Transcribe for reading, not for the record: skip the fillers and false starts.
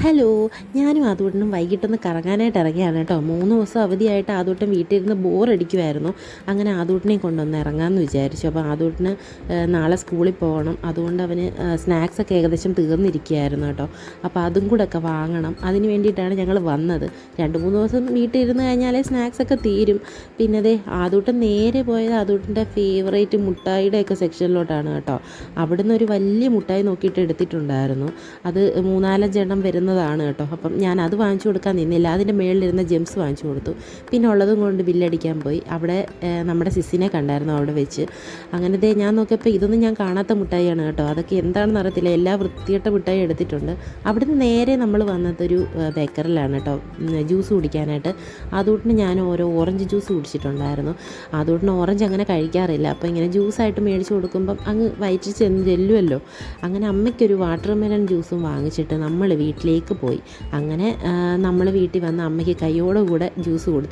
Hello, ഞാനും ആദൂട്ടനും വൈകിട്ടൊന്ന് കറങ്ങാനായിട്ട് ഇറങ്ങിയാണ് കേട്ടോ. 3 ദിവസം അവധിയായിട്ട് ആദൂട്ടൻ വീട്ടിലിരുന്ന് ബോറടിക്കുമായിരുന്നു. അങ്ങനെ ആദൂട്ടനെ കൊണ്ടൊന്ന് ഇറങ്ങാമെന്ന് വിചാരിച്ചു. അപ്പോൾ ആദൂട്ടന് നാളെ സ്കൂളിൽ പോകണം. അതുകൊണ്ട് അവന് സ്നാക്സൊക്കെ ഏകദേശം തീർന്നിരിക്കുകയായിരുന്നു കേട്ടോ. അപ്പോൾ അതും കൂടെ ഒക്കെ വാങ്ങണം. അതിന് വേണ്ടിയിട്ടാണ് ഞങ്ങൾ വന്നത്. 2-3 ദിവസം വീട്ടിലിരുന്ന് കഴിഞ്ഞാലേ സ്നാക്സൊക്കെ തീരും. പിന്നെ ദേ ആദൂട്ടൻ നേരെ പോയത് ആദൂട്ടൻ്റെ ഫേവറേറ്റ് മുട്ടായിയുടെയൊക്കെ സെക്ഷനിലോട്ടാണ് കേട്ടോ. അവിടുന്ന് ഒരു വലിയ മുട്ടായി നോക്കിയിട്ട് എടുത്തിട്ടുണ്ടായിരുന്നു. അത് 3-4 എണ്ണം വരുന്നതാണ് കേട്ടോ. അപ്പം ഞാൻ അത് വാങ്ങിച്ചു കൊടുക്കാൻ നിന്നില്ല. അതിൻ്റെ മുകളിലിരുന്ന ജെംസ് വാങ്ങിച്ചു കൊടുത്തു. പിന്നെ ഉള്ളതും കൊണ്ട് ബില്ലടിക്കാൻ പോയി. അവിടെ നമ്മുടെ സിസിനെ കണ്ടായിരുന്നു അവിടെ വെച്ച്. അങ്ങനത്തെ ഞാൻ നോക്കിയപ്പോൾ ഇതൊന്നും ഞാൻ കാണാത്ത മുട്ടായിയാണ് കേട്ടോ. അതൊക്കെ എന്താണെന്ന് അറിയത്തില്ല. എല്ലാ വൃത്തികെട്ട മുട്ടായി എടുത്തിട്ടുണ്ട്. അവിടുന്ന് നേരെ നമ്മൾ വന്നതൊരു ബേക്കറിലാണ് കേട്ടോ ജ്യൂസ് കുടിക്കാനായിട്ട്. അതുകൊണ്ടിന് ഞാൻ ഓരോ ഓറഞ്ച് ജ്യൂസ് കുടിച്ചിട്ടുണ്ടായിരുന്നു. അതുകൊണ്ടിന് ഓറഞ്ച് അങ്ങനെ കഴിക്കാറില്ല. അപ്പോൾ ഇങ്ങനെ ജ്യൂസായിട്ട് മേടിച്ച് കൊടുക്കുമ്പം അങ്ങ് വയറ്റിൽ ചെന്ന് ചെല്ലുമല്ലോ. അങ്ങനെ അമ്മയ്ക്കൊരു വാട്ടർ മെലൺ ജ്യൂസും വാങ്ങിച്ചിട്ട് നമ്മൾ വീട്ടിലേക്ക് പോയി. അങ്ങനെ നമ്മൾ വീട്ടിൽ വന്ന് അമ്മയ്ക്ക് കയ്യോടുകൂടെ ജ്യൂസ് കൊടുത്തു.